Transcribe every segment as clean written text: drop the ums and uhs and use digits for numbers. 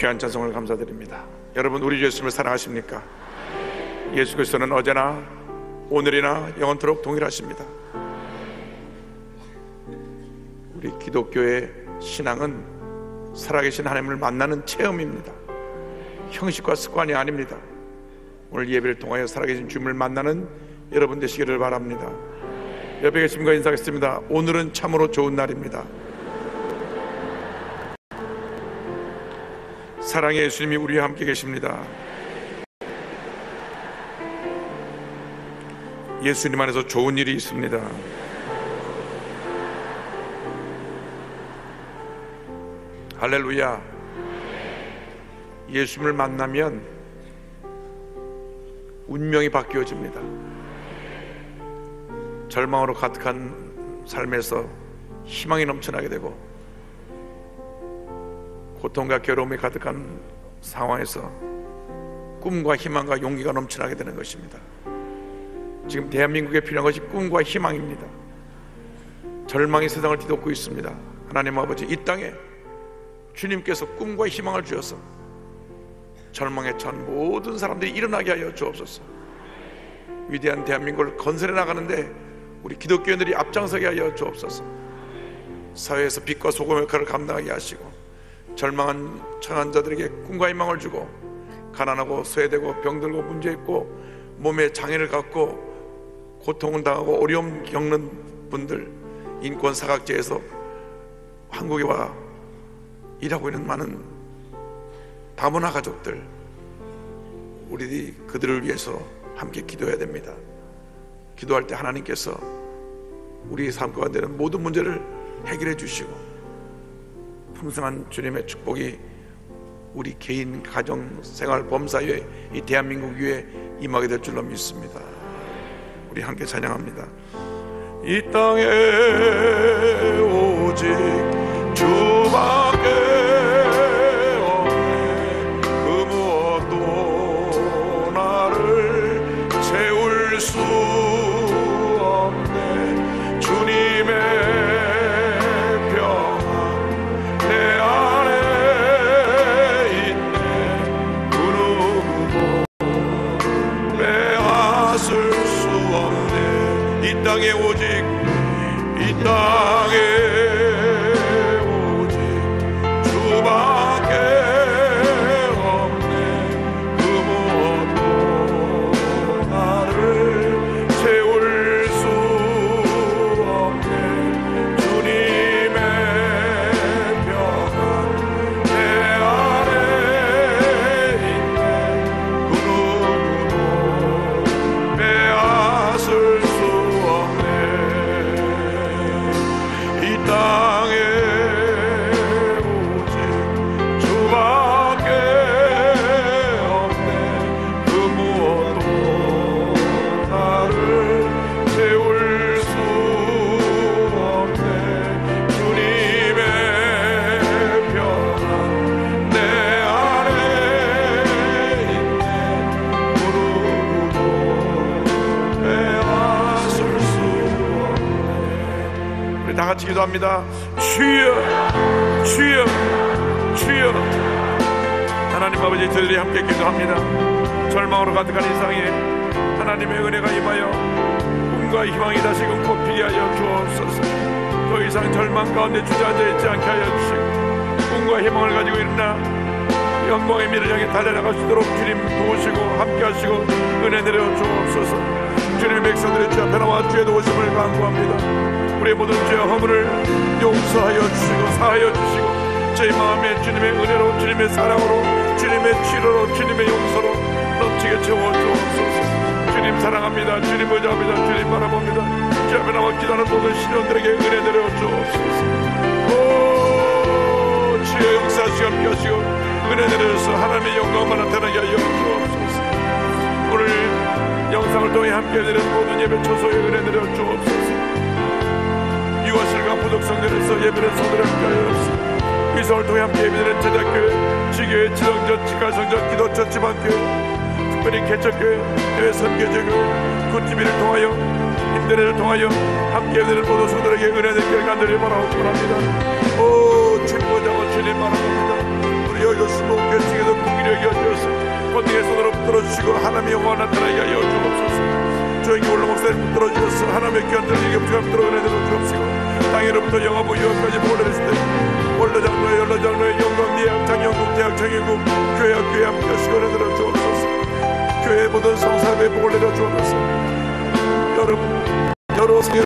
귀한 찬송을 감사드립니다. 여러분, 우리 주 예수님을 사랑하십니까? 예수 그리스도는 어제나 오늘이나 영원토록 동일하십니다. 우리 기독교의 신앙은 살아계신 하나님을 만나는 체험입니다. 형식과 습관이 아닙니다. 오늘 예배를 통하여 살아계신 주님을 만나는 여러분 되시기를 바랍니다. 옆에 계신 분과 인사하겠습니다. 오늘은 참으로 좋은 날입니다. 사랑의 예수님이 우리와 함께 계십니다. 예수님 안에서 좋은 일이 있습니다. 할렐루야. 예수님을 만나면 운명이 바뀌어집니다. 절망으로 가득한 삶에서 희망이 넘쳐나게 되고, 고통과 괴로움이 가득한 상황에서 꿈과 희망과 용기가 넘쳐나게 되는 것입니다. 지금 대한민국에 필요한 것이 꿈과 희망입니다. 절망이 세상을 뒤덮고 있습니다. 하나님 아버지, 이 땅에 주님께서 꿈과 희망을 주셔서 절망에 처한 모든 사람들이 일어나게 하여 주옵소서. 위대한 대한민국을 건설해 나가는데 우리 기독교인들이 앞장서게 하여 주옵소서. 사회에서 빛과 소금의 역할을 감당하게 하시고, 절망한 처한 자들에게 꿈과 희망을 주고, 가난하고 소외되고 병들고 문제있고 몸에 장애를 갖고 고통을 당하고 어려움 겪는 분들, 인권 사각지에서 한국에 와 일하고 있는 많은 다문화 가족들, 우리들이 그들을 위해서 함께 기도해야 됩니다. 기도할 때 하나님께서 우리 삶 가운데 되는 모든 문제를 해결해 주시고, 풍성한 주님의 축복이 우리 개인, 가정, 생활, 범사에 이 대한민국 위에 임하게 될 줄로 믿습니다. 우리 함께 찬양합니다. 이 땅에 오직 주밖에 없네. 그 무엇도 나를 채울 수 없네. 주님의 땅에 오직, 이 땅에 오직 주밖에 없네. 그 무엇도 나를 채울 수 없네. 주님의 평안 내 안에 있네. 그 누구도 빼앗을 수 땅에 오직 주밖에 없네. 그 무엇도 나를 채울 수 없네. 주님의 평안 내 안에 있네. 그 누구도 빼앗을 수 없네. 우리 다 같이 기도합니다. 주여, 주여, 주여. 하나님 아버지, 저희들이 함께 기도합니다. 절망으로 가득한 이 세상에 하나님의 은혜가 임하여 꿈과 희망이 다시금 꽃피게 하여 주옵소서. 더 이상 절망 가운데 주저앉아 있지 않게 하여 주시고, 꿈과 희망을 가지고 일어나 영광의 미를 향해 달려나갈 수 있도록 주님 도우시고 함께 하시고 은혜 내려 주옵소서. 주님의 백성들의 주 앞에 나와 주의 도우심을 간구합니다. 우리의 모든 죄와 허물을 용서하여 주시고 사하여 주시고, 저희 마음에 주님의 은혜로, 주님의 사랑으로, 주님의 치료로, 주님의 용서로 넘치게 채워주옵소서. 주님 사랑합니다. 주님 의지합니다. 주님 바라봅니다. 주 앞에 나와 기도하는 모든 신령들에게 은혜 내려 주옵소서. 오, 주의 역사하시고 함께 하시고 은혜 내려서 하나님의 영광만 나타나게 하여 주옵소서. 오늘 영상을 통해 함께 드리는 모든 예배 초소에 은혜 내려 주옵소서. 유아실과 부덕성전에서 예배를 소들함께 하였습니다. 위성을 통해 함께 예배드리는 제작교회, 지교회, 지성전, 직갈성전, 기도처, 지방교회, 특별히 개척교회, 교회 선교제교회, 굿TV를 통하여, 힘대례를 통하여 함께 예배드리는 모든 성들에게 은혜 되기를 간절히 바라옵니다. 오, 주님 보자고 주님 바라봅니다. 우리 여기 수목교회 붙들어 주시고 하나님의 영광을 나타나게 하여 주옵소서. 조용히 올라 목사님 붙들어 주셔서 하나님의 귀한 들을 겹치가 붙들어 은혜 들어 주옵시고 땅에로부터 영하고 유학까지 보내주실 때 원로장로의 연로장로의 영광 대학 장영국 대학 장영국 교회 함께 하시고 은혜 들어 주옵소서. 교회 모든 성사의 복을 내려 주옵소서. 여러분 여러 생애를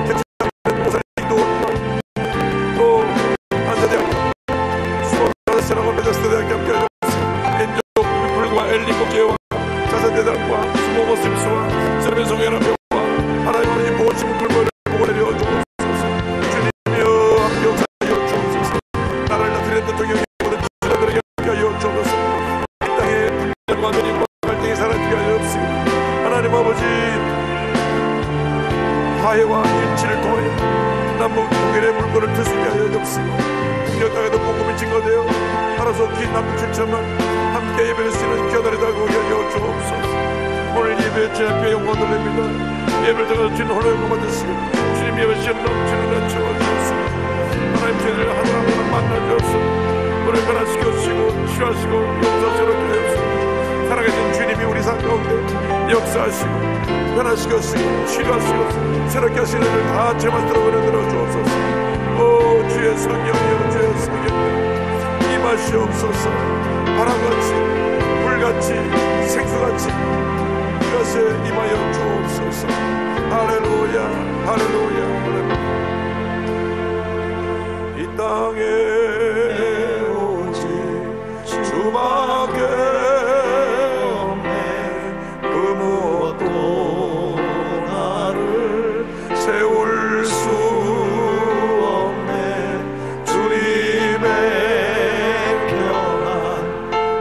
개척하는 모사님도 또 한사대학 수원대학교 메데스대학교 함께 하여 주옵소서. 불과 엘리국제와 자산대학과 수모모스미스와 세르벤송연합회와 하나님 아버지 보호심 불과를 보고 내려 주옵소서. 주님이여 함께 역사하여 주옵소서. 나라를 나타낸 대통령의 모든 지도자들에게 함께 하여 주옵소서. 이 땅에 분열과 누림과 갈등이 사라지게 하여 주옵시고 하나님 아버지 화해와 일치를 통해 남북 통일의 물꼬를 트시게 하여 주옵시고 북녘 땅에도 복음이 증거되어 하루속히 남북 출처만 함께 예배할 수 있는 겨날이다 오게 하여 주옵소서. 오늘 예배의 주 앞에 영광 돌립니다. 예배를 통해서 주님 홀로 영광 받으시고 주님 예배 시간 넘치는 날 채워주옵소서. 하나님 저희를 하나하나 만나주옵소서. 우리를 변화시켜 주시고 치유하시고 용서스럽게 하옵소서. 살아계신 주님이 우리 삶 가운데 역사하시고 변화시켜주시고 치료하시고 새롭게 하시는 일을 다 제맛대로 은혜들어 주옵소서. 오 주의 성령이여 주의 성령이여 임하시옵소서. 바람같이 불같이 생수같이 이것에 임하여 주옵소서. 할렐루야 할렐루야 할렐루야. 이 땅에 오직 주밖에 세울 수 없네. 주님의 평안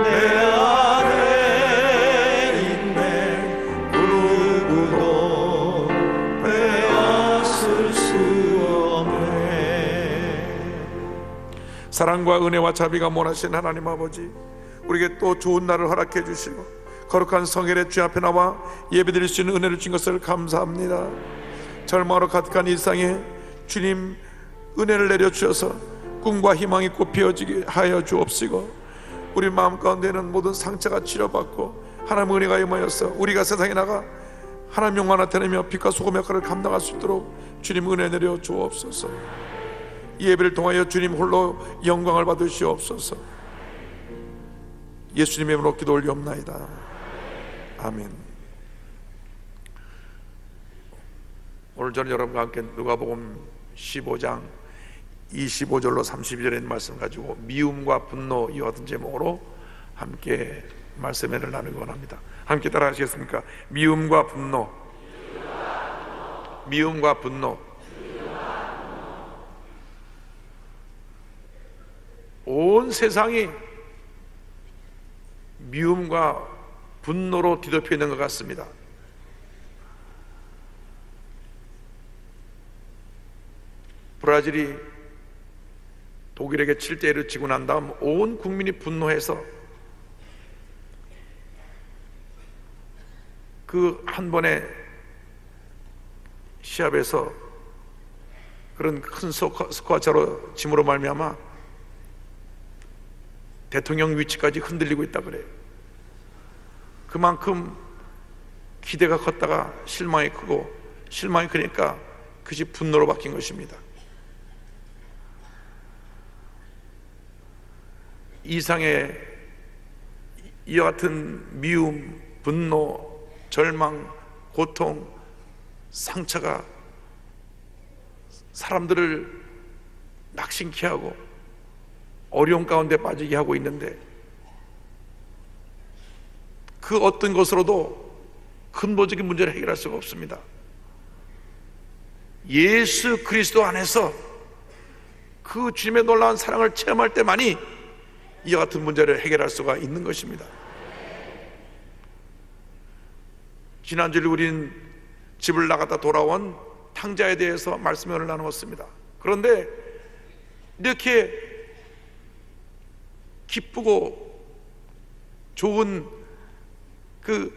내 안에 있네. 그 누구도 빼앗을 수 없네. 사랑과 은혜와 자비가 원하신 하나님 아버지, 우리에게 또 좋은 날을 허락해 주시고 거룩한 성일의 주 앞에 나와 예배드릴 수 있는 은혜를 주신 것을 감사합니다. 절망으로 가득한 일상에 주님 은혜를 내려주셔서 꿈과 희망이 꽃피어지게 하여 주옵시고 우리 마음 가운데는 모든 상처가 치료받고 하나님의 은혜가 임하여서 우리가 세상에 나가 하나님 영광 나타내며 빛과 소금 역할을 감당할 수 있도록 주님 은혜 내려 주옵소서. 이 예배를 통하여 주님 홀로 영광을 받으시옵소서. 예수님의 이름으로 기도 올리옵나이다. 아멘. 오늘 저는 여러분과 함께 누가복음 15장 25절로 32절에 있는 말씀 가지고 미움과 분노 이와 같은 제목으로 함께 말씀을 나누기 원합니다. 함께 따라 하시겠습니까? 미움과 분노, 미움과 분노. 온 세상이 미움과 분노로 뒤덮여 있는 것 같습니다. 브라질이 독일에게 7대1을 지고 난 다음 온 국민이 분노해서 그 한 번의 시합에서 그런 큰 스코어차로 짐으로 말미암아 대통령 위치까지 흔들리고 있다 그래요. 그만큼 기대가 컸다가 실망이 크고 실망이 크니까 그것이 분노로 바뀐 것입니다. 이상의 이와 같은 미움, 분노, 절망, 고통, 상처가 사람들을 낙심케 하고 어려움 가운데 빠지게 하고 있는데 그 어떤 것으로도 근본적인 문제를 해결할 수가 없습니다. 예수 그리스도 안에서 그 주님의 놀라운 사랑을 체험할 때만이 이와 같은 문제를 해결할 수가 있는 것입니다. 지난주에 우린 집을 나갔다 돌아온 탕자에 대해서 말씀을 나누었습니다. 그런데 이렇게 기쁘고 좋은 그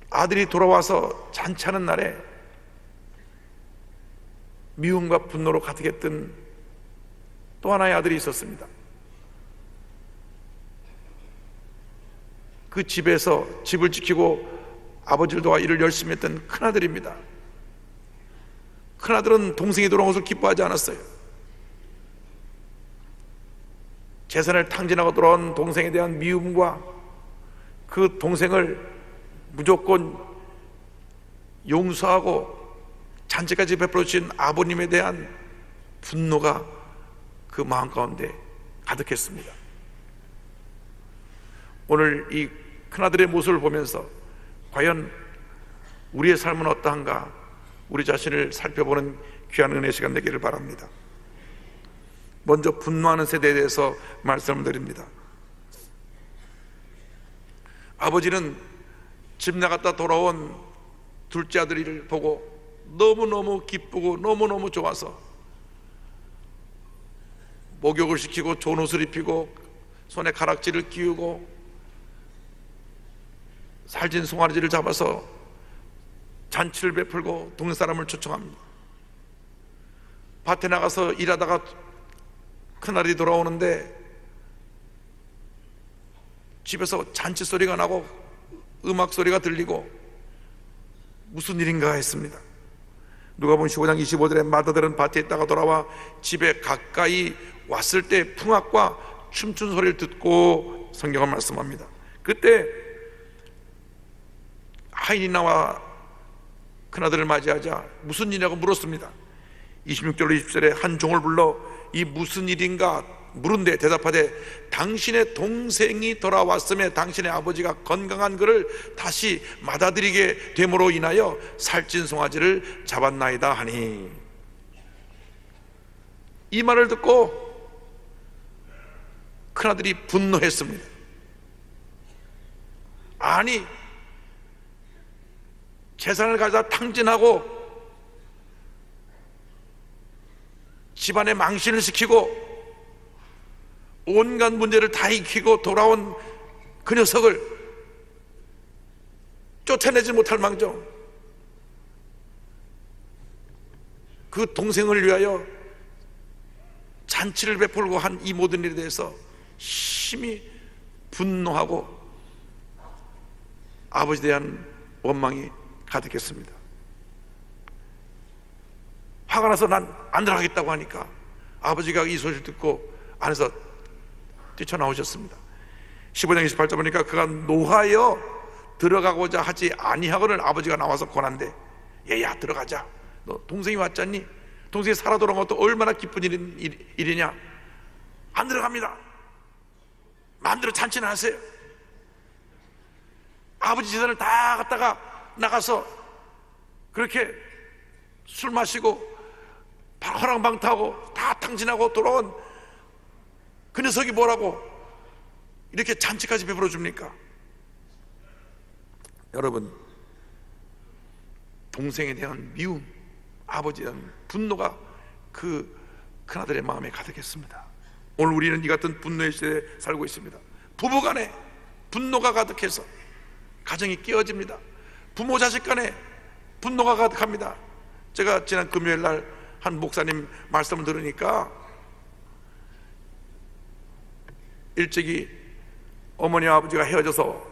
아들이 돌아와서 잔치하는 날에 미움과 분노로 가득했던 또 하나의 아들이 있었습니다. 그 집에서 집을 지키고 아버지를 도와 일을 열심히 했던 큰아들입니다. 큰아들은 동생이 돌아온 것을 기뻐하지 않았어요. 재산을 탕진하고 돌아온 동생에 대한 미움과 그 동생을 무조건 용서하고 잔치까지 베풀어 주신 아버님에 대한 분노가 그 마음 가운데 가득했습니다. 오늘 이 큰아들의 모습을 보면서 과연 우리의 삶은 어떠한가, 우리 자신을 살펴보는 귀한 은혜 시간 되기를 바랍니다. 먼저 분노하는 세대에 대해서 말씀을 드립니다. 아버지는 집 나갔다 돌아온 둘째 아들을 보고 너무너무 기쁘고 너무너무 좋아서 목욕을 시키고 좋은 옷을 입히고 손에 가락지를 끼우고 살찐 송아지를 잡아서 잔치를 베풀고 동네 사람을 초청합니다. 밭에 나가서 일하다가 큰아들이 돌아오는데 집에서 잔치 소리가 나고 음악 소리가 들리고 무슨 일인가 했습니다. 누가복음 15장 25절에 맏아들은 밭에 있다가 돌아와 집에 가까이 왔을 때 풍악과 춤춘 소리를 듣고 성경을 말씀합니다. 그때 하인이 나와 큰아들을 맞이하자 무슨 일이냐고 물었습니다. 26절로 20절에 한 종을 불러 이 무슨 일인가 물은데 대답하되 당신의 동생이 돌아왔음에 당신의 아버지가 건강한 그를 다시 맞아들이게 됨으로 인하여 살찐 송아지를 잡았나이다 하니, 이 말을 듣고 큰아들이 분노했습니다. 아니, 재산을 가져다 탕진하고 집안에 망신을 시키고 온갖 문제를 다 익히고 돌아온 그 녀석을 쫓아내지 못할 망정 그 동생을 위하여 잔치를 베풀고 한 이 모든 일에 대해서 심히 분노하고 아버지에 대한 원망이 가득했습니다. 화가 나서 난 안 들어가겠다고 하니까 아버지가 이 소식을 듣고 안에서 뛰쳐나오셨습니다. 15장 28절 보니까 그가 노하여 들어가고자 하지 아니하거늘 아버지가 나와서 권한대. 얘야 들어가자. 너 동생이 왔잖니? 동생이 살아 돌아온 것도 얼마나 기쁜 일이냐. 안 들어갑니다. 마음대로 잔치는 하세요. 아버지 재산을 다 갖다가 나가서 그렇게 술 마시고 허랑방탕하고 다 탕진하고 돌아온 그 녀석이 뭐라고 이렇게 잔치까지 베풀어 줍니까? 여러분, 동생에 대한 미움, 아버지에 대한 분노가 그 큰아들의 마음에 가득했습니다. 오늘 우리는 이 같은 분노의 시대에 살고 있습니다. 부부간에 분노가 가득해서 가정이 깨어집니다. 부모 자식 간에 분노가 가득합니다. 제가 지난 금요일 날 한 목사님 말씀을 들으니까 일찍이 어머니와 아버지가 헤어져서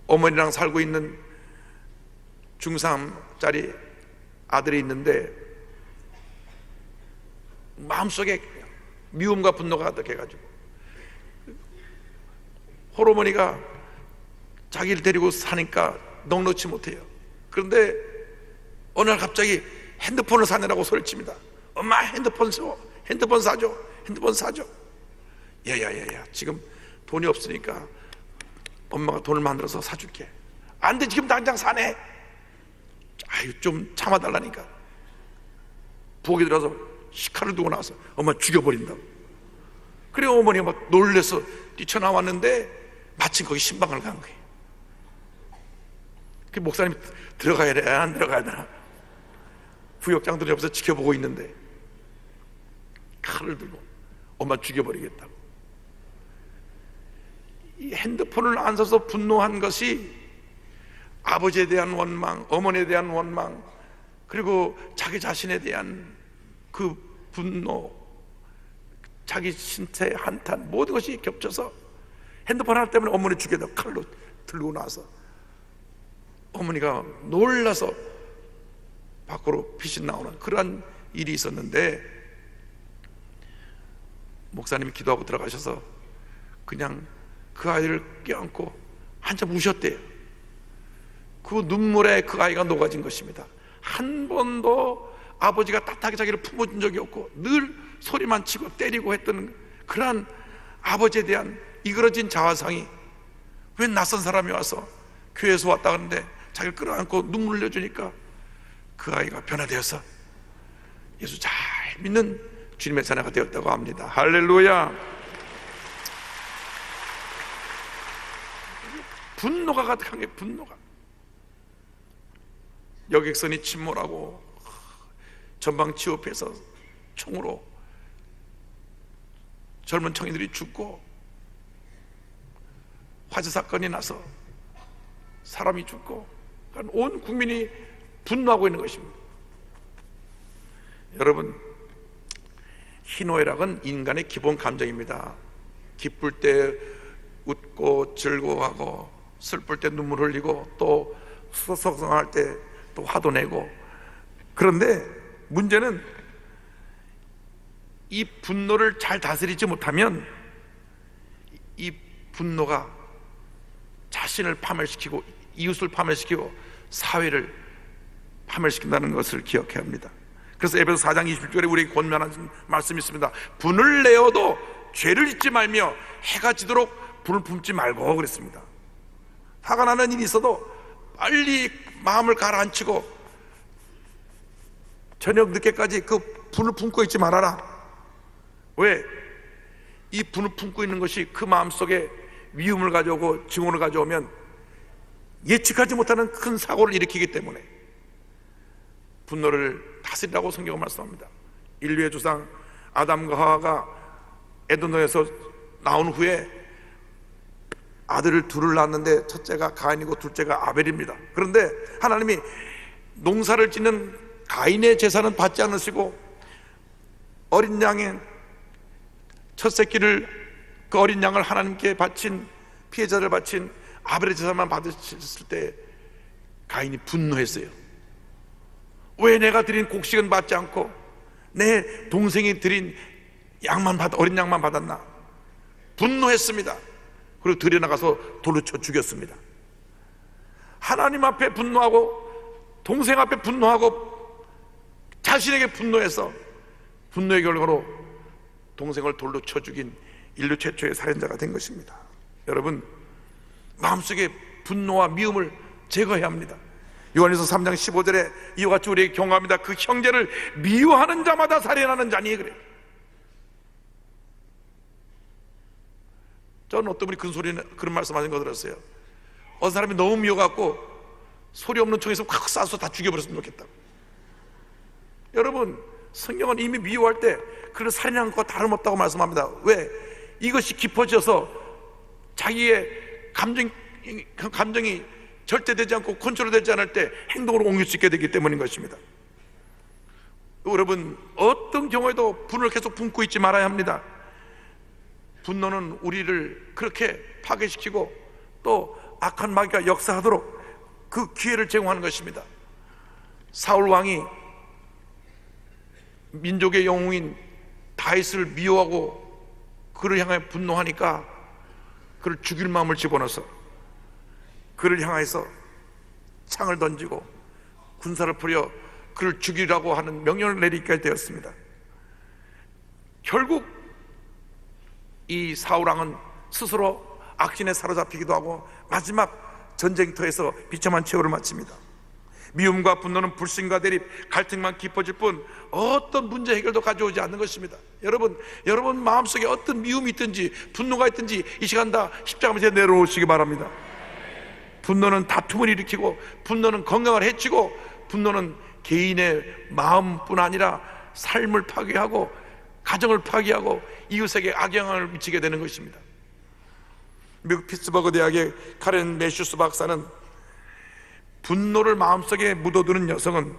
어머니랑 살고 있는 중3짜리 아들이 있는데 마음속에 미움과 분노가 가득해가지고 홀어머니가 자기를 데리고 사니까 넉넉지 못해요. 그런데 어느 날 갑자기 핸드폰을 사느라고 소리칩니다. 엄마 핸드폰 줘, 핸드폰 사줘, 핸드폰 사줘. 야야야야, 지금 돈이 없으니까 엄마가 돈을 만들어서 사줄게. 안 돼, 지금 당장 사네. 아유, 좀 참아달라니까. 부엌에 들어가서 식칼을 두고 나와서 엄마 죽여버린다고. 그래 어머니가 막 놀래서 뛰쳐나왔는데 마침 거기 신방을 간 거예요. 그 목사님이 들어가야 돼, 안 들어가야 되나? 부역장들이 옆에서 지켜보고 있는데 칼을 들고 엄마 죽여버리겠다고. 이 핸드폰을 안 사서 분노한 것이 아버지에 대한 원망, 어머니에 대한 원망, 그리고 자기 자신에 대한 그 분노, 자기 신체의 한탄, 모든 것이 겹쳐서 핸드폰 하나 때문에 어머니 죽여다 칼로 들고 나서 어머니가 놀라서 밖으로 빛이 나오는 그러한 일이 있었는데, 목사님이 기도하고 들어가셔서 그냥 그 아이를 껴안고 한참 우셨대요. 그 눈물에 그 아이가 녹아진 것입니다. 한 번도 아버지가 따뜻하게 자기를 품어준 적이 없고 늘 소리만 치고 때리고 했던 그러한 아버지에 대한 이그러진 자화상이 왜 낯선 사람이 와서 교회에서 왔다 하는데 자기를 끌어안고 눈물을 흘려주니까 그 아이가 변화되어서 예수 잘 믿는 주님의 자녀가 되었다고 합니다. 할렐루야. 분노가 가득한 게 분노가. 여객선이 침몰하고 전방 취업해서 총으로 젊은 청년들이 죽고 화재 사건이 나서 사람이 죽고 온 국민이 분노하고 있는 것입니다. 여러분, 희노애락은 인간의 기본 감정입니다. 기쁠 때 웃고 즐거워하고 슬플 때 눈물 흘리고 또 속상할 때 또 화도 내고. 그런데 문제는 이 분노를 잘 다스리지 못하면 이 분노가 자신을 파멸시키고 이웃을 파멸시키고 사회를 파멸시킨다는 것을 기억해야 합니다. 그래서 에베소 4장 21절에 우리에게 권면하는 말씀이 있습니다. 분을 내어도 죄를 짓지 말며 해가 지도록 분을 품지 말고 그랬습니다. 화가 나는 일이 있어도 빨리 마음을 가라앉히고 저녁 늦게까지 그 분을 품고 있지 말아라. 왜? 이 분을 품고 있는 것이 그 마음속에 위험을 가져오고 증오를 가져오면 예측하지 못하는 큰 사고를 일으키기 때문에 분노를 다스리라고 성경은 말씀합니다. 인류의 조상 아담과 하와가 에덴동에서 나온 후에 아들을 둘을 낳았는데 첫째가 가인이고 둘째가 아벨입니다. 그런데 하나님이 농사를 짓는 가인의 제사는 받지 않으시고 어린 양의 첫 새끼를, 그 어린 양을 하나님께 바친, 피해자를 바친 아벨의 제사만 받으셨을 때 가인이 분노했어요. 왜 내가 드린 곡식은 받지 않고 내 동생이 드린 어린 양만 받았나? 분노했습니다. 그리고 들여나가서 돌로 쳐 죽였습니다. 하나님 앞에 분노하고 동생 앞에 분노하고 자신에게 분노해서 분노의 결과로 동생을 돌로 쳐 죽인 인류 최초의 살인자가 된 것입니다. 여러분, 마음속에 분노와 미움을 제거해야 합니다. 요한일서 3장 15절에 이와 같이 우리에게 경고합니다. 그 형제를 미워하는 자마다 살인하는 자니. 그래요. 저는 어떤 분이 그런 말씀하신 거 들었어요. 어떤 사람이 너무 미워갖고 소리 없는 총에서 확 쏴서 다 죽여버렸으면 좋겠다. 여러분, 성경은 이미 미워할 때 그를 살인한 것과 다름없다고 말씀합니다. 왜? 이것이 깊어져서 자기의 감정이 절대되지 않고 컨트롤되지 않을 때 행동으로 옮길 수 있게 되기 때문인 것입니다. 여러분, 어떤 경우에도 분을 계속 품고 있지 말아야 합니다. 분노는 우리를 그렇게 파괴시키고 또 악한 마귀가 역사하도록 그 기회를 제공하는 것입니다. 사울 왕이 민족의 영웅인 다윗을 미워하고 그를 향해 분노하니까 그를 죽일 마음을 집어넣어서 그를 향해서 창을 던지고 군사를 풀여 그를 죽이라고 하는 명령을 내리게 되었습니다. 결국 이 사울왕은 스스로 악진에 사로잡히기도 하고 마지막 전쟁터에서 비참한 최후를 마칩니다. 미움과 분노는 불신과 대립, 갈등만 깊어질 뿐 어떤 문제 해결도 가져오지 않는 것입니다. 여러분 마음속에 어떤 미움이 있든지 분노가 있든지 이 시간 다 십자가 밑에 내려오시기 바랍니다. 분노는 다툼을 일으키고 분노는 건강을 해치고 분노는 개인의 마음뿐 아니라 삶을 파괴하고 가정을 파괴하고 이웃에게 악영향을 미치게 되는 것입니다. 미국 피츠버그 대학의 카렌 매슈스 박사는 분노를 마음속에 묻어두는 여성은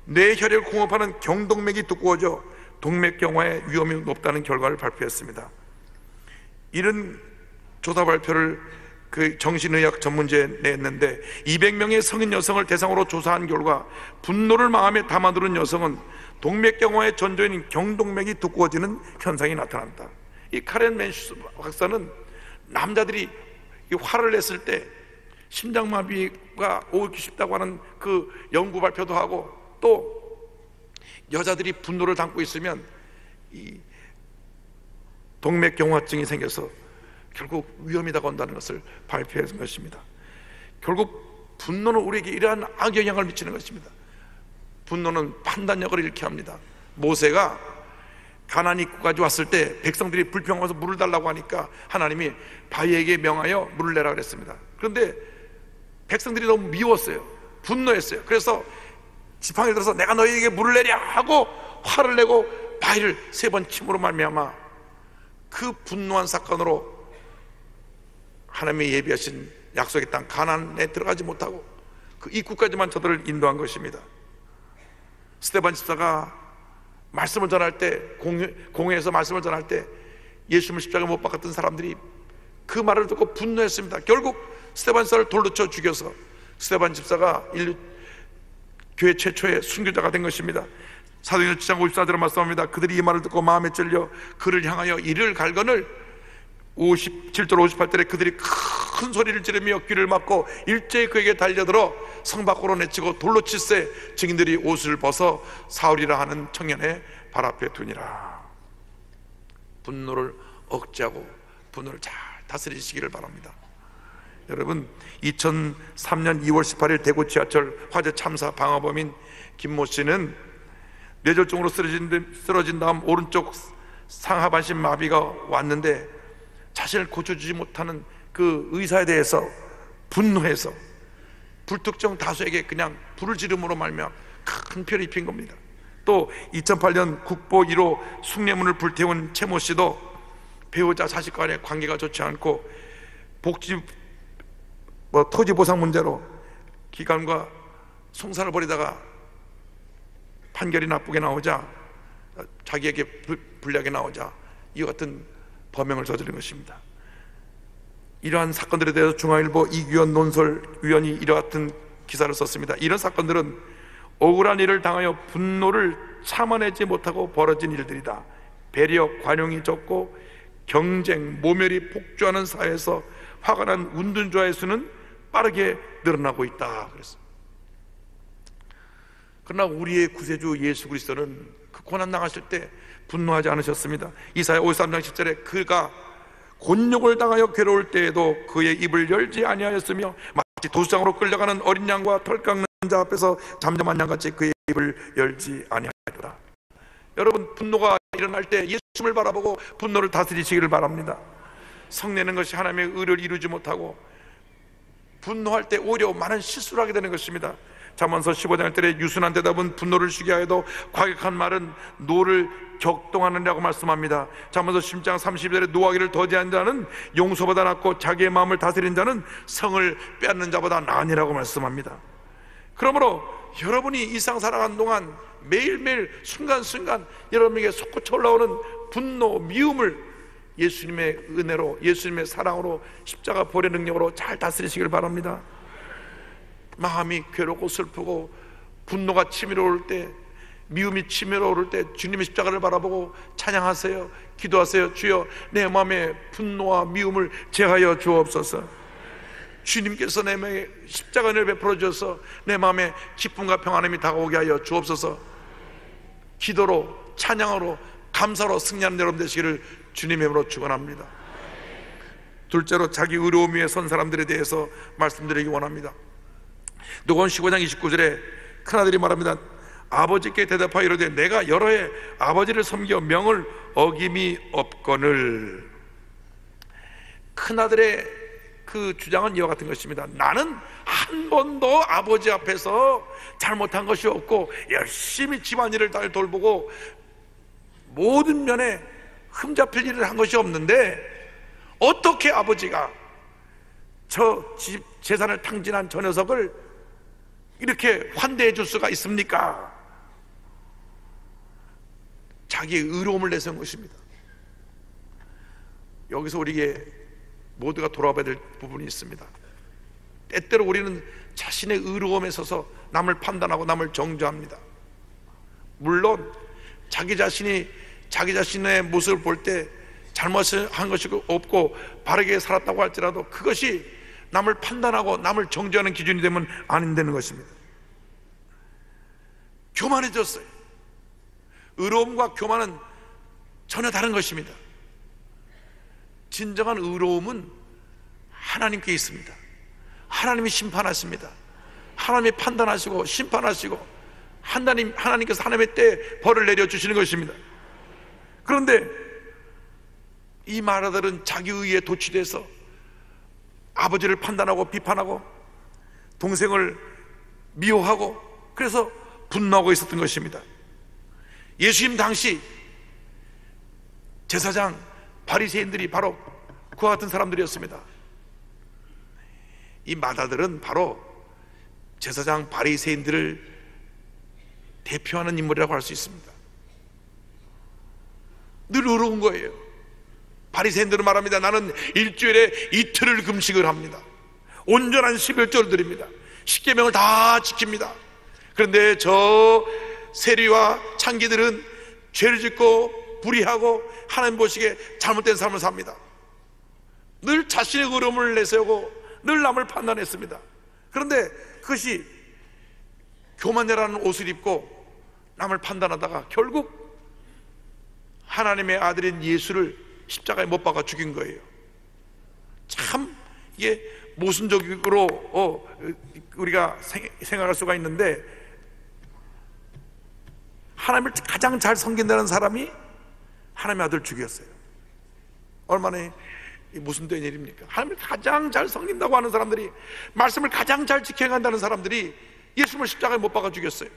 뇌혈액을 공급하는 경동맥이 두꺼워져 동맥경화의 위험이 높다는 결과를 발표했습니다. 이런 조사 발표를 그 정신의학 전문지에 냈는데 200명의 성인 여성을 대상으로 조사한 결과 분노를 마음에 담아두는 여성은 동맥경화의 전조인 경동맥이 두꺼워지는 현상이 나타난다. 이 카렌 맨슈스 박사는 남자들이 이 화를 냈을 때 심장마비가 오기 쉽다고 하는 그 연구 발표도 하고, 또 여자들이 분노를 담고 있으면 이 동맥경화증이 생겨서 결국 위험이 다가온다는 것을 발표한 것입니다. 결국 분노는 우리에게 이러한 악영향을 미치는 것입니다. 분노는 판단력을 잃게 합니다. 모세가 가나안 입구까지 왔을 때 백성들이 불평하면서 물을 달라고 하니까 하나님이 바위에게 명하여 물을 내라 그랬습니다. 그런데 백성들이 너무 미웠어요. 분노했어요. 그래서 지팡이를 들어서 내가 너희에게 물을 내랴 하고 화를 내고 바위를 3번 침으로 말미암아 그 분노한 사건으로 하나님이 예비하신 약속의 땅 가나안에 들어가지 못하고 그 입구까지만 저들을 인도한 것입니다. 스데반 집사가 말씀을 전할 때, 공회에서 말씀을 전할 때 예수님을 십자가에 못 박았던 사람들이 그 말을 듣고 분노했습니다. 결국 스데반 집사를 돌로 쳐 죽여서 스데반 집사가 인류 교회 최초의 순교자가 된 것입니다. 사도행전 7장 54절에 말씀합니다. 그들이 이 말을 듣고 마음에 찔려 그를 향하여 이를 갈거늘 57절 58절에 그들이 큰 소리를 지르며 귀를 막고 일제히 그에게 달려들어 성 밖으로 내치고 돌로 칠세 증인들이 옷을 벗어 사울이라 하는 청년의 발 앞에 두니라. 분노를 억제하고 분노를 잘 다스리시기를 바랍니다. 여러분, 2003년 2월 18일 대구 지하철 화재 참사 방화범인 김모 씨는 뇌졸중으로 쓰러진 다음 오른쪽 상하반신 마비가 왔는데 자신을 고쳐주지 못하는 그 의사에 대해서 분노해서 불특정 다수에게 그냥 불을 지름으로 말며 큰 피해를 입힌 겁니다. 또 2008년 국보 1호 숭례문을 불태운 최모 씨도 배우자 자식 간의 관계가 좋지 않고 토지 보상 문제로 기관과 송사를 벌이다가 판결이 나쁘게 나오자, 자기에게 불리하게 나오자 이와 같은 범행을 저지른 것입니다. 이러한 사건들에 대해서 중앙일보 이규현 논설위원이 이와 같은 기사를 썼습니다. 이런 사건들은 억울한 일을 당하여 분노를 참아내지 못하고 벌어진 일들이다. 배려, 관용이 적고 경쟁, 모멸이 폭주하는 사회에서 화가 난 운둔자의 수는 빠르게 늘어나고 있다 그랬습니다. 그러나 우리의 구세주 예수 그리스도는 그 고난 당하실 때 분노하지 않으셨습니다. 이사야 53장 10절에 그가 곤욕을 당하여 괴로울 때에도 그의 입을 열지 아니하였으며 마치 도수장으로 끌려가는 어린 양과 털 깎는 자 앞에서 잠잠한 양같이 그의 입을 열지 아니하였다. 여러분, 분노가 일어날 때 예수님을 바라보고 분노를 다스리시기를 바랍니다. 성내는 것이 하나님의 의를 이루지 못하고 분노할 때 오히려 많은 실수를 하게 되는 것입니다. 잠언서 15장 1절에 유순한 대답은 분노를 쉬게 하여도 과격한 말은 노를 격동하느라고 말씀합니다. 잠언서 10장 30절에 노하기를 더디한 자는 용서보다 낫고 자기의 마음을 다스린 자는 성을 빼앗는 자보다 나으니라고 말씀합니다. 그러므로 여러분이 일상 살아가는 동안 매일매일 순간순간 여러분에게 솟구쳐 올라오는 분노, 미움을 예수님의 은혜로, 예수님의 사랑으로, 십자가 보혈의 능력으로 잘 다스리시길 바랍니다. 마음이 괴롭고 슬프고 분노가 치밀어 오를 때, 미움이 치밀어 오를 때 주님의 십자가를 바라보고 찬양하세요. 기도하세요. 주여, 내 마음의 분노와 미움을 제하여 주옵소서. 주님께서 내 마음에 십자가를 베풀어 주셔서 내 마음에 기쁨과 평안함이 다가오게 하여 주옵소서. 기도로, 찬양으로, 감사로 승리하는 여러분 되시기를 주님의 이름으로 축원합니다. 둘째로, 자기 의로움 위에 선 사람들에 대해서 말씀드리기 원합니다. 누가복음 15장 29절에 큰아들이 말합니다. 아버지께 대답하여 이르되 내가 여러 해 아버지를 섬겨 명을 어김이 없거늘. 큰아들의 그 주장은 이와 같은 것입니다. 나는 한 번도 아버지 앞에서 잘못한 것이 없고 열심히 집안일을 잘 돌보고 모든 면에 흠잡힐 일을 한 것이 없는데 어떻게 아버지가 저 집 재산을 탕진한 저 녀석을 이렇게 환대해 줄 수가 있습니까? 자기의 의로움을 내세운 것입니다. 여기서 우리에게 모두가 돌아봐야 될 부분이 있습니다. 때때로 우리는 자신의 의로움에 서서 남을 판단하고 남을 정죄합니다. 물론 자기 자신이 자기 자신의 모습을 볼 때 잘못한 것이 없고 바르게 살았다고 할지라도 그것이 남을 판단하고 남을 정죄하는 기준이 되면 안 되는 것입니다. 교만해졌어요. 의로움과 교만은 전혀 다른 것입니다. 진정한 의로움은 하나님께 있습니다. 하나님이 심판하십니다. 하나님이 판단하시고 심판하시고 하나님께서 하나님의 때에 벌을 내려주시는 것입니다. 그런데 이 마라들은 자기 의에 도취돼서 아버지를 판단하고 비판하고 동생을 미워하고 그래서 분노하고 있었던 것입니다. 예수님 당시 제사장 바리새인들이 바로 그와 같은 사람들이었습니다. 이 마다들은 바로 제사장 바리새인들을 대표하는 인물이라고 할 수 있습니다. 늘 의로운 거예요. 바리새인들은 말합니다. 나는 일주일에 이틀을 금식을 합니다. 온전한 11조를 드립니다. 십계명을 다 지킵니다. 그런데 저 세리와 창기들은 죄를 짓고 불의하고 하나님 보시기에 잘못된 삶을 삽니다. 늘 자신의 의로움을 내세우고 늘 남을 판단했습니다. 그런데 그것이 교만이라는 옷을 입고 남을 판단하다가 결국 하나님의 아들인 예수를 십자가에 못 박아 죽인 거예요. 참 이게 모순적으로 우리가 생각할 수가 있는데, 하나님을 가장 잘 섬긴다는 사람이 하나님의 아들을 죽였어요. 얼마나 모순된 일입니까? 하나님을 가장 잘 섬긴다고 하는 사람들이, 말씀을 가장 잘 지켜간다는 사람들이 예수님을 십자가에 못 박아 죽였어요.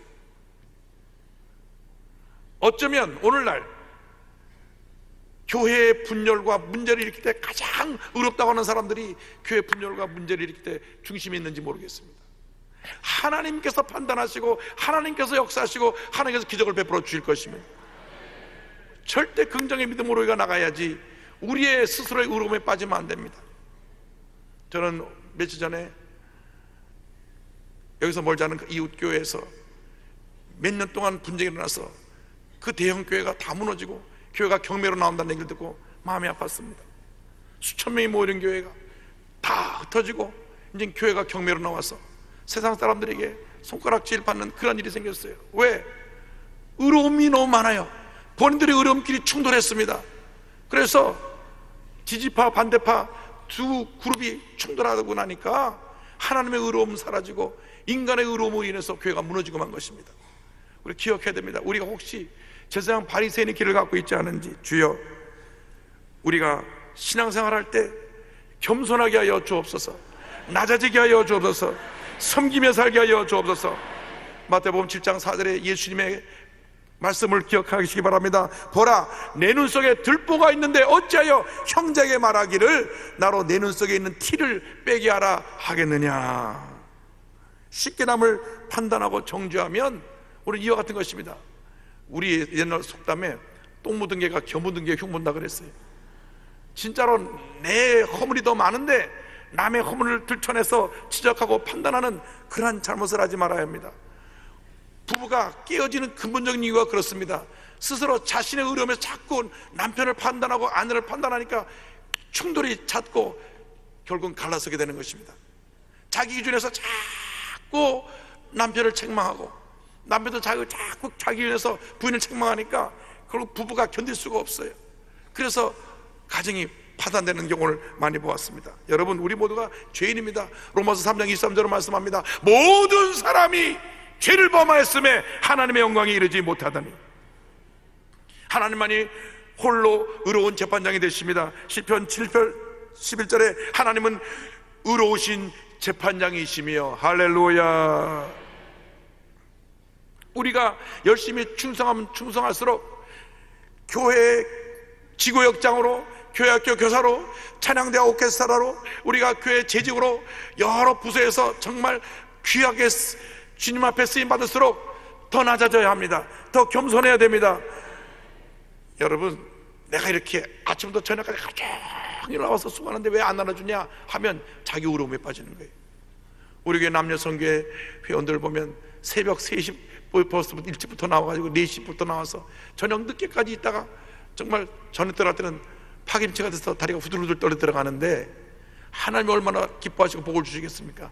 어쩌면 오늘날 교회의 분열과 문제를 일으킬 때 가장 의롭다고 하는 사람들이 교회 분열과 문제를 일으킬 때 중심에 있는지 모르겠습니다. 하나님께서 판단하시고 하나님께서 역사하시고 하나님께서 기적을 베풀어 주실 것입니다. 절대 긍정의 믿음으로 우리가 나가야지 우리의 스스로의 의로움에 빠지면 안 됩니다. 저는 며칠 전에 여기서 멀지 않은 이웃 교회에서 몇 년 동안 분쟁이 일어나서 그 대형 교회가 다 무너지고 교회가 경매로 나온다는 얘기를 듣고 마음이 아팠습니다. 수천 명이 모이는 교회가 다 흩어지고 이제 교회가 경매로 나와서 세상 사람들에게 손가락질 받는 그런 일이 생겼어요. 왜? 의로움이 너무 많아요. 본인들의 의로움끼리 충돌했습니다. 그래서 지지파 반대파 두 그룹이 충돌하고 나니까 하나님의 의로움은 사라지고 인간의 의로움으로 인해서 교회가 무너지고 만 것입니다. 우리 기억해야 됩니다. 우리가 혹시 제사장 바리새인의 길을 갖고 있지 않은지, 주여 우리가 신앙생활 할 때 겸손하게 하여 주옵소서, 낮아지게 하여 주옵소서, 섬기며 살게 하여 주옵소서. 마태복음 7장 4절에 예수님의 말씀을 기억하시기 바랍니다. 보라, 내 눈 속에 들보가 있는데 어찌하여 형제에게 말하기를 나로 내 눈 속에 있는 티를 빼게 하라 하겠느냐. 쉽게 남을 판단하고 정죄하면 우리는 이와 같은 것입니다. 우리 옛날 속담에 똥 묻은 개가 겨 묻은 개 흉본다 그랬어요. 진짜로 내 허물이 더 많은데 남의 허물을 들춰내서 지적하고 판단하는 그러한 잘못을 하지 말아야 합니다. 부부가 깨어지는 근본적인 이유가 그렇습니다. 스스로 자신의 의로움에서 자꾸 남편을 판단하고 아내를 판단하니까 충돌이 잦고 결국은 갈라서게 되는 것입니다. 자기 기준에서 자꾸 남편을 책망하고 남편도 자꾸 자기 기준에서 부인을 책망하니까 결국 부부가 견딜 수가 없어요. 그래서 가정이 파탄되는 경우를 많이 보았습니다. 여러분, 우리 모두가 죄인입니다. 로마서 3장 23절로 말씀합니다. 모든 사람이 죄를 범하였음에 하나님의 영광에 이르지 못하다니. 하나님만이 홀로 의로운 재판장이 되십니다. 시편 7편 11절에 하나님은 의로우신 재판장이시며, 할렐루야. 우리가 열심히 충성하면 충성할수록 교회 지구역장으로, 교회학교 교사로, 찬양대와 오케스트라로, 우리가 교회 재직으로 여러 부서에서 정말 귀하게 주님 앞에 쓰임받을수록 더 낮아져야 합니다. 더 겸손해야 됩니다. 여러분, 내가 이렇게 아침부터 저녁까지 종일 나와서 수고하는데 왜 안 안아주냐 하면 자기 의로움에 빠지는 거예요. 우리 교회 남녀성교회 회원들 보면 새벽 3시 버스부터 일찍부터 나와가지고 4시부터 나와서 저녁 늦게까지 있다가 정말 저녁 들어갈 때는 파김치가 돼서 다리가 후들후들 떨려 들어가는데 하나님이 얼마나 기뻐하시고 복을 주시겠습니까?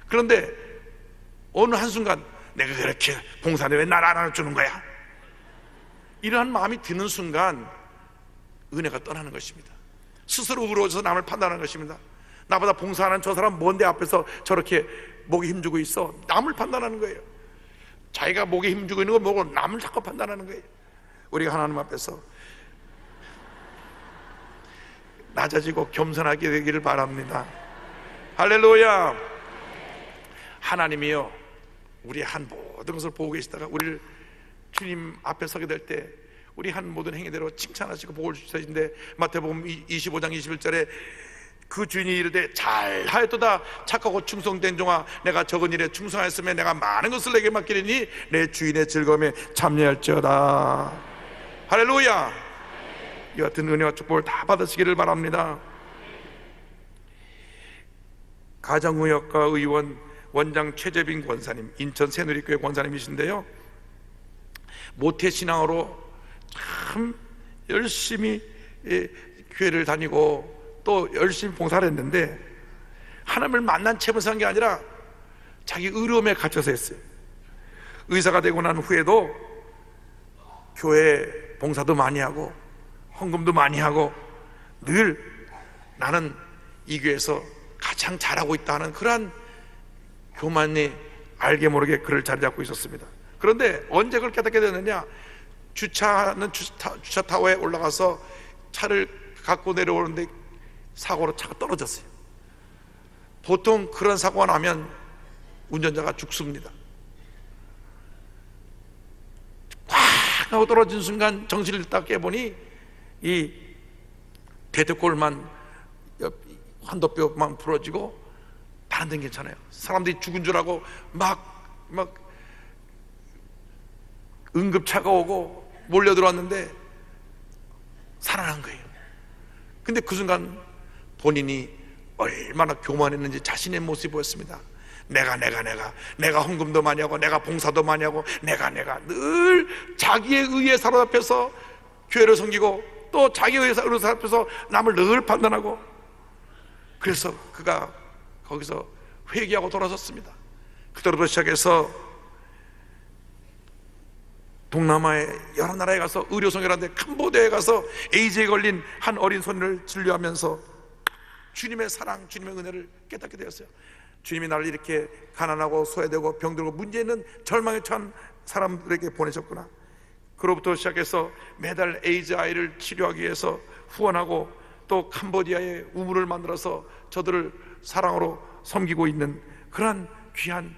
그런데 어느 한순간 내가 그렇게 봉사하는데 왜 나를 안 안아주는 거야? 이러한 마음이 드는 순간 은혜가 떠나는 것입니다. 스스로 의로워져서 남을 판단하는 것입니다. 나보다 봉사하는 저 사람 뭔데 앞에서 저렇게 목에 힘주고 있어? 남을 판단하는 거예요. 자기가 목에 힘주고 있는 거 뭐고 남을 자꾸 판단하는 거예요. 우리가 하나님 앞에서 낮아지고 겸손하게 되기를 바랍니다. 할렐루야. 하나님이요 우리 한 모든 것을 보고 계시다가 우리를 주님 앞에 서게 될 때 우리 한 모든 행위대로 칭찬하시고 복을 주시는데, 마태복음 25장 21절에 그 주인이 이르되 잘하였도다 착하고 충성된 종아, 내가 적은 일에 충성하였으면 내가 많은 것을 내게 맡기리니 내 주인의 즐거움에 참여할지어다. 할렐루야. 이 같은 은혜와 축복을 다 받으시기를 바랍니다. 가정의학과 의원 원장 최재빈 권사님, 인천 새누리교회 권사님이신데요, 모태신앙으로 참 열심히 교회를 다니고 또 열심히 봉사를 했는데 하나님을 만난 채로 산 게 아니라 자기 의로움에 갇혀서 했어요. 의사가 되고 난 후에도 교회 봉사도 많이 하고 헌금도 많이 하고 늘 나는 이 교회에서 가장 잘하고 있다는 그러한 교만이 알게 모르게 그를 자리 잡고 있었습니다. 그런데 언제 그걸 깨닫게 됐느냐, 주차하는 주차 타워에 올라가서 차를 갖고 내려오는데 사고로 차가 떨어졌어요. 보통 그런 사고가 나면 운전자가 죽습니다. 꽉 하고 떨어진 순간 정신을 딱 깨보니 이 대퇴골만 환도뼈만 부러지고 다른 데는 괜찮아요. 사람들이 죽은 줄 알고 막 응급차가 오고 몰려 들어왔는데 살아난 거예요. 근데 그 순간 본인이 얼마나 교만했는지 자신의 모습이 보였습니다. 내가 헌금도 많이 하고 내가 봉사도 많이 하고 내가 늘 자기의 의에 사로잡혀서 교회를 섬기고 또 자기의 의에 사로잡혀서 남을 늘 판단하고, 그래서 그가 거기서 회개하고 돌아섰습니다. 그때부터 시작해서 동남아의 여러 나라에 가서 의료 선교하는데 캄보디아에 가서 에이즈에 걸린 한 어린 소년을 진료하면서 주님의 사랑, 주님의 은혜를 깨닫게 되었어요. 주님이 나를 이렇게 가난하고 소외되고 병들고 문제 있는 절망에 처한 사람들에게 보내셨구나. 그로부터 시작해서 매달 에이즈 아이를 치료하기 위해서 후원하고 또 캄보디아에 우물을 만들어서 저들을 사랑으로 섬기고 있는 그러한 귀한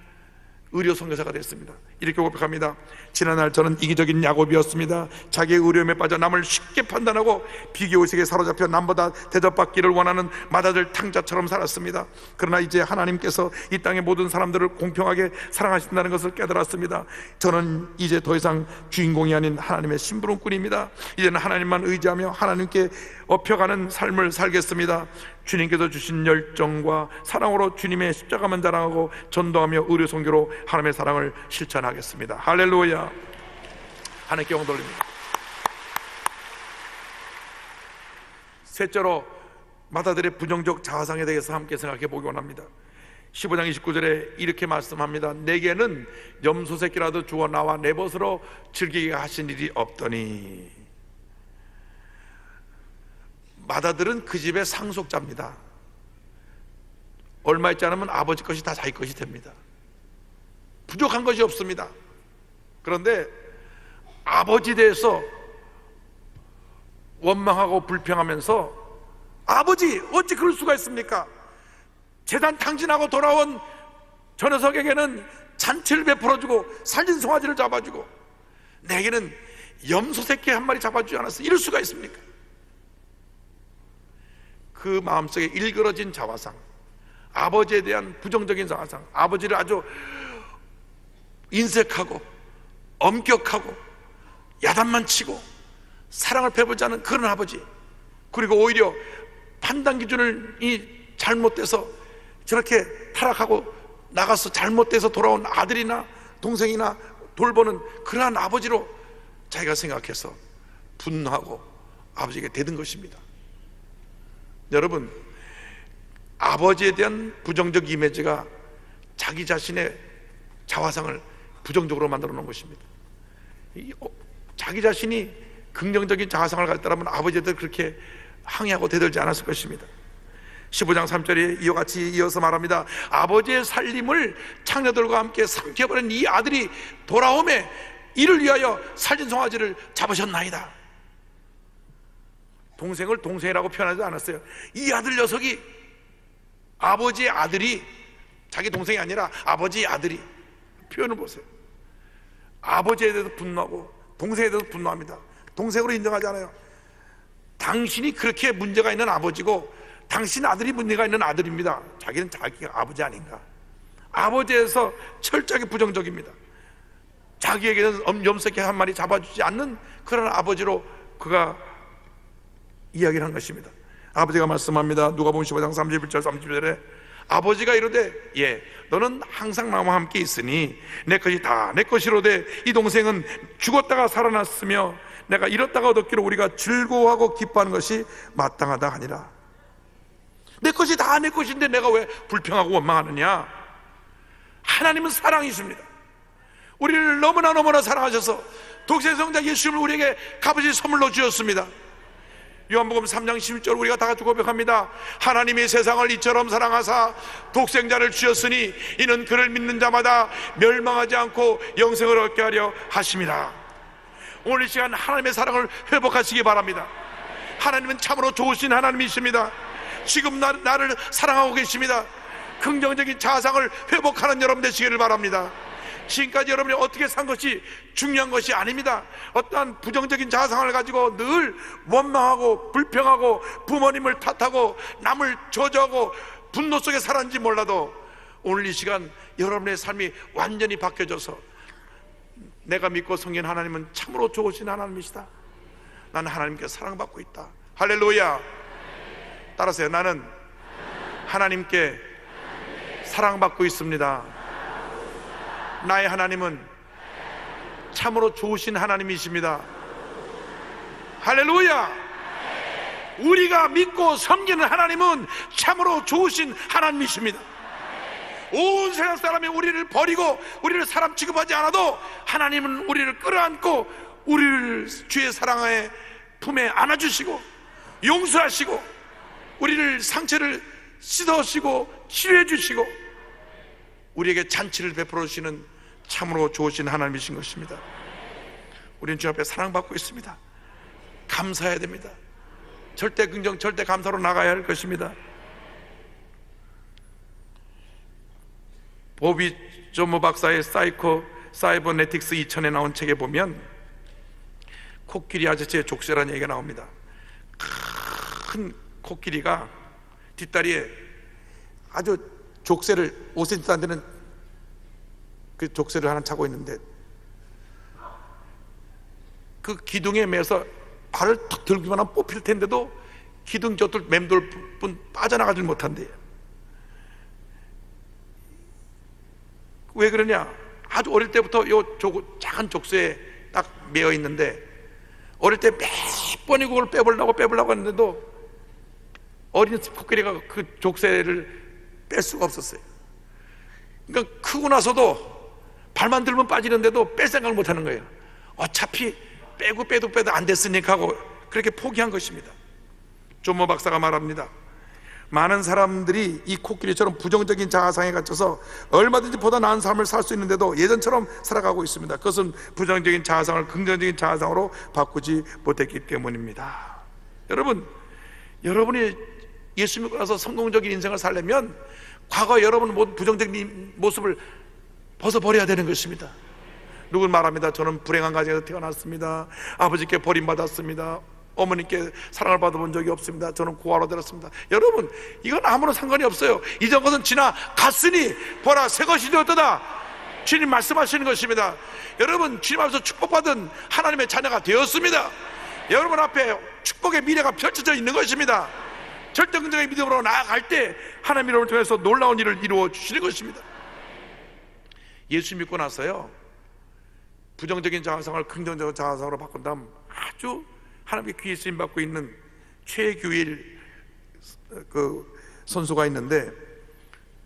의료 선교사가 됐습니다. 이렇게 고백합니다. 지난날 저는 이기적인 야곱이었습니다. 자기의 의료움에 빠져 남을 쉽게 판단하고 비교의식에 사로잡혀 남보다 대접받기를 원하는 맏아들 탕자처럼 살았습니다. 그러나 이제 하나님께서 이 땅의 모든 사람들을 공평하게 사랑하신다는 것을 깨달았습니다. 저는 이제 더 이상 주인공이 아닌 하나님의 심부름꾼입니다. 이제는 하나님만 의지하며 하나님께 업혀가는 삶을 살겠습니다. 주님께서 주신 열정과 사랑으로 주님의 십자가만 자랑하고 전도하며 의료 선교로 하나님의 사랑을 실천하겠습니다. 할렐루야. 하나님께 영광 돌립니다. 셋째로 맏아들의 부정적 자화상에 대해서 함께 생각해 보기 원합니다. 15장 29절에 이렇게 말씀합니다. 내게는 염소 새끼라도 주어 나와 내 벗으로 즐기게 하신 일이 없더니. 맏아들은 그 집의 상속자입니다. 얼마 있지 않으면 아버지 것이 다 자기 것이 됩니다. 부족한 것이 없습니다. 그런데 아버지에 대해서 원망하고 불평하면서, 아버지 어찌 그럴 수가 있습니까? 재단 탕진하고 돌아온 저 녀석에게는 잔치를 베풀어주고 살진 송아지를 잡아주고 내게는 염소 새끼 한 마리 잡아주지 않았어. 이럴 수가 있습니까? 그 마음속에 일그러진 자화상, 아버지에 대한 부정적인 자화상, 아버지를 아주 인색하고 엄격하고 야단만 치고 사랑을 베풀지 않은 그런 아버지, 그리고 오히려 판단 기준이 잘못돼서 저렇게 타락하고 나가서 잘못돼서 돌아온 아들이나 동생이나 돌보는 그러한 아버지로 자기가 생각해서 분노하고 아버지에게 대든 것입니다. 여러분, 아버지에 대한 부정적 이미지가 자기 자신의 자화상을 부정적으로 만들어 놓은 것입니다. 자기 자신이 긍정적인 자화상을 가졌다면 아버지들 그렇게 항의하고 대들지 않았을 것입니다. 15장 3절에 이와 같이 이어서 말합니다. 아버지의 살림을 창녀들과 함께 삼켜버린 이 아들이 돌아오매 이를 위하여 살진 송아지를 잡으셨나이다. 동생을 동생이라고 표현하지 않았어요. 이 아들 녀석이, 아버지의 아들이, 자기 동생이 아니라 아버지의 아들이, 표현을 보세요. 아버지에 대해서 분노하고 동생에 대해서 분노합니다. 동생으로 인정하지 않아요. 당신이 그렇게 문제가 있는 아버지고 당신 아들이 문제가 있는 아들입니다. 자기는 자기가 아버지 아닌가. 아버지에서 철저하게 부정적입니다. 자기에게는 염색해 한 마리 잡아주지 않는 그런 아버지로 그가 이야기를 한 것입니다. 아버지가 말씀합니다. 누가복음 15장 31절 30절에 아버지가 이르되 예 너는 항상 나와 함께 있으니 내 것이 다 내 것이로되 이 동생은 죽었다가 살아났으며 내가 잃었다가 얻었기로 우리가 즐거워하고 기뻐하는 것이 마땅하다 하니라. 내 것이 다 내 것인데 내가 왜 불평하고 원망하느냐. 하나님은 사랑이십니다. 우리를 너무나 사랑하셔서 독생성자 예수님을 우리에게 값없이 선물로 주셨습니다. 요한복음 3장 11절 우리가 다 같이 고백합니다. 하나님이 세상을 이처럼 사랑하사 독생자를 주셨으니 이는 그를 믿는 자마다 멸망하지 않고 영생을 얻게 하려 하심이라. 오늘 이 시간 하나님의 사랑을 회복하시기 바랍니다. 하나님은 참으로 좋으신 하나님이십니다. 지금 나를 사랑하고 계십니다. 긍정적인 자상을 회복하는 여러분 되시기를 바랍니다. 지금까지 여러분이 어떻게 산 것이 중요한 것이 아닙니다. 어떠한 부정적인 자상을 가지고 늘 원망하고 불평하고 부모님을 탓하고 남을 저주하고 분노 속에 살았는지 몰라도 오늘 이 시간 여러분의 삶이 완전히 바뀌어져서 내가 믿고 섬긴 하나님은 참으로 좋으신 하나님이시다. 나는 하나님께 사랑받고 있다. 할렐루야. 따라서요. 나는 하나님께 사랑받고 있습니다. 나의 하나님은 참으로 좋으신 하나님이십니다. 할렐루야. 우리가 믿고 섬기는 하나님은 참으로 좋으신 하나님이십니다. 온 세상 사람이 우리를 버리고 우리를 사람 취급하지 않아도 하나님은 우리를 끌어안고 우리를 주의 사랑의 품에 안아주시고 용서하시고 우리를 상처를 씻어주시고 치료해 주시고 우리에게 잔치를 베풀어 주시는 참으로 좋으신 하나님이신 것입니다. 우리는 주 앞에 사랑받고 있습니다. 감사해야 됩니다. 절대 긍정, 절대 감사로 나가야 할 것입니다. 보비 조모 박사의 사이버네틱스 2000에 나온 책에 보면 코끼리 아저씨의 족쇄라는 얘기가 나옵니다. 큰 코끼리가 뒷다리에 아주 족쇄를 5cm도 안 되는 그 족쇄를 하나 차고 있는데 그 기둥에 매서 발을 탁 들기만 하면 뽑힐 텐데도 기둥 젖을 맴돌 뿐 빠져나가질 못한대요. 왜 그러냐? 아주 어릴 때부터 요 작은 족쇄에 딱 매어 있는데 어릴 때 몇 번이 그걸 빼보려고 했는데도 어린 코끼리가 그 족쇄를 뺄 수가 없었어요. 그러니까 크고 나서도 발만 들면 빠지는데도 뺄 생각을 못 하는 거예요. 어차피 빼도 안 됐으니까 하고 그렇게 포기한 것입니다. 조모 박사가 말합니다. 많은 사람들이 이 코끼리처럼 부정적인 자아상에 갇혀서 얼마든지 보다 나은 삶을 살 수 있는데도 예전처럼 살아가고 있습니다. 그것은 부정적인 자아상을 긍정적인 자아상으로 바꾸지 못했기 때문입니다. 여러분이 예수 믿고 나서 성공적인 인생을 살려면 과거 여러분 모든 부정적인 모습을 벗어버려야 되는 것입니다. 누군 말합니다. 저는 불행한 가정에서 태어났습니다. 아버지께 버림받았습니다. 어머니께 사랑을 받아본 적이 없습니다. 저는 고아로 들었습니다. 여러분, 이건 아무런 상관이 없어요. 이전 것은 지나갔으니 보라 새 것이 되었다. 주님 말씀하시는 것입니다. 여러분, 주님 앞에서 축복받은 하나님의 자녀가 되었습니다. 여러분 앞에 축복의 미래가 펼쳐져 있는 것입니다. 절대 긍정의 믿음으로 나아갈 때 하나님 이름을 통해서 놀라운 일을 이루어 주시는 것입니다. 예수 믿고 나서요, 부정적인 자아상을 긍정적인 자아상으로 바꾼 다음 아주 하나님께 귀히 쓰임 받고 있는 최규일 선수가 있는데,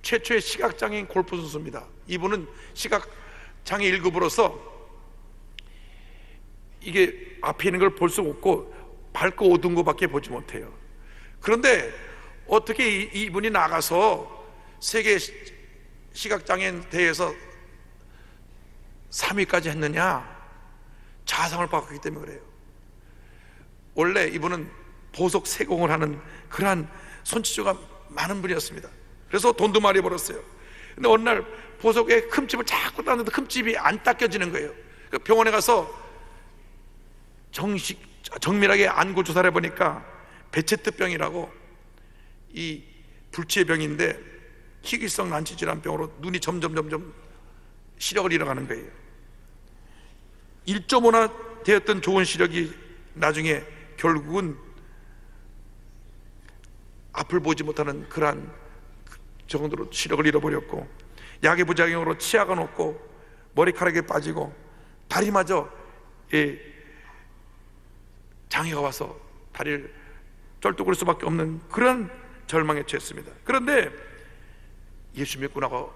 최초의 시각장애인 골프 선수입니다. 이분은 시각장애 1급으로서 이게 앞에 있는 걸 볼 수 없고 밝고 어두운 것밖에 보지 못해요. 그런데 어떻게 이분이 나가서 세계 시각장애인 대회에서 3위까지 했느냐? 자아상을 바꿨기 때문에 그래요. 원래 이분은 보석 세공을 하는 그러한 손재주가 많은 분이었습니다. 그래서 돈도 많이 벌었어요. 근데 어느 날 보석의 흠집을 자꾸 닦는데 흠집이 안 닦여지는 거예요. 병원에 가서 정밀하게 안구 조사를 해보니까 베체트병이라고, 이 불치의 병인데 희귀성 난치 질환병으로 눈이 점점 시력을 잃어가는 거예요. 1.5나 되었던 좋은 시력이 나중에 결국은 앞을 보지 못하는 그러한 정도로 시력을 잃어버렸고, 약의 부작용으로 치아가 녹고 머리카락이 빠지고 다리마저 장애가 와서 다리를 쩔뚝거릴 수밖에 없는 그런 절망에 처했습니다. 그런데 예수 믿고 나고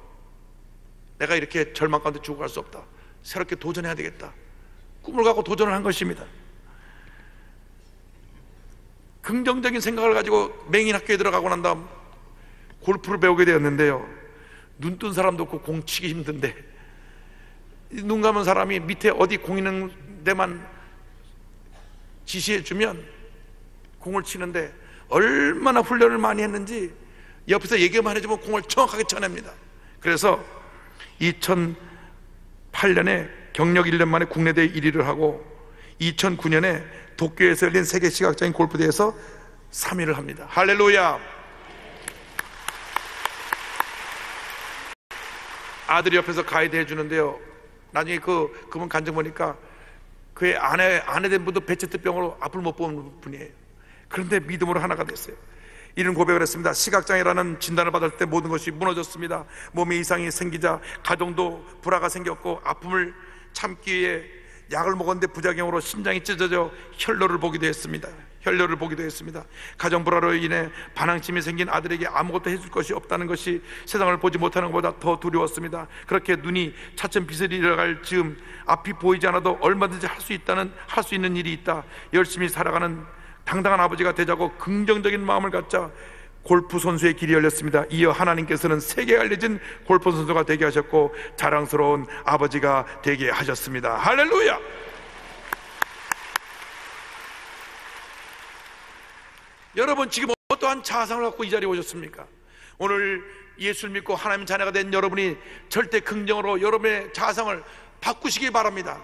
내가 이렇게 절망 가운데 죽어갈 수 없다, 새롭게 도전해야 되겠다, 꿈을 갖고 도전을 한 것입니다. 긍정적인 생각을 가지고 맹인학교에 들어가고 난 다음 골프를 배우게 되었는데요, 눈 뜬 사람도 없고 공 치기 힘든데, 눈 감은 사람이 밑에 어디 공 있는 데만 지시해 주면 공을 치는데 얼마나 훈련을 많이 했는지 옆에서 얘기만 해주면 공을 정확하게 쳐냅니다. 그래서 2008년에 경력 1년 만에 국내대회 1위를 하고 2009년에 도쿄에서 열린 세계 시각장애인 골프대회에서 3위를 합니다. 할렐루야. 아들이 옆에서 가이드 해주는데요, 나중에 그분 간증 보니까 그의 아내 된 분도 베체트병으로 앞을 못 보는 분이에요. 그런데 믿음으로 하나가 됐어요. 이런 고백을 했습니다. 시각장애라는 진단을 받을 때 모든 것이 무너졌습니다. 몸에 이상이 생기자 가정도 불화가 생겼고, 아픔을 참기 위해 약을 먹었는데 부작용으로 심장이 찢어져 혈로를 보기도 했습니다. 가정 불화로 인해 반항심이 생긴 아들에게 아무것도 해줄 것이 없다는 것이 세상을 보지 못하는 것보다 더 두려웠습니다. 그렇게 눈이 차츰 빛을 잃어갈 즈음 앞이 보이지 않아도 얼마든지 할 수 있는 일이 있다, 열심히 살아가는 당당한 아버지가 되자고 긍정적인 마음을 갖자 골프 선수의 길이 열렸습니다. 이어 하나님께서는 세계에 알려진 골프 선수가 되게 하셨고 자랑스러운 아버지가 되게 하셨습니다. 할렐루야. 여러분, 지금 어떠한 자아상을 갖고 이 자리에 오셨습니까? 오늘 예수를 믿고 하나님 자녀가 된 여러분이 절대 긍정으로 여러분의 자아상을 바꾸시기 바랍니다.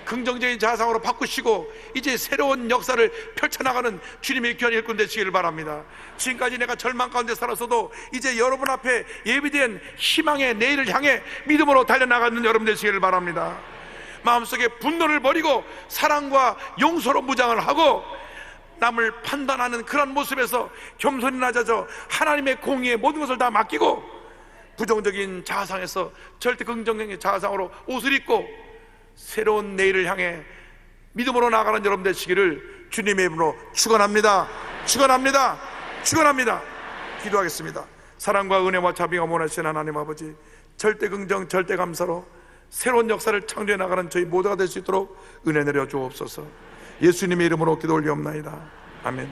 긍정적인 자아상으로 바꾸시고 이제 새로운 역사를 펼쳐나가는 주님의 귀한 일꾼 되시기를 바랍니다. 지금까지 내가 절망 가운데 살았어도 이제 여러분 앞에 예비된 희망의 내일을 향해 믿음으로 달려나가는 여러분 되시기를 바랍니다. 마음속에 분노를 버리고 사랑과 용서로 무장을 하고 남을 판단하는 그런 모습에서 겸손히 낮아져 하나님의 공의에 모든 것을 다 맡기고 부정적인 자아상에서 절대 긍정적인 자아상으로 옷을 입고 새로운 내일을 향해 믿음으로 나아가는 여러분 되시기를 주님의 이름으로 축원합니다. 기도하겠습니다. 사랑과 은혜와 자비가 원하시는 하나님 아버지, 절대 긍정, 절대 감사로 새로운 역사를 창조해 나가는 저희 모두가 될 수 있도록 은혜 내려 주옵소서. 예수님의 이름으로 기도 올리옵나이다. 아멘.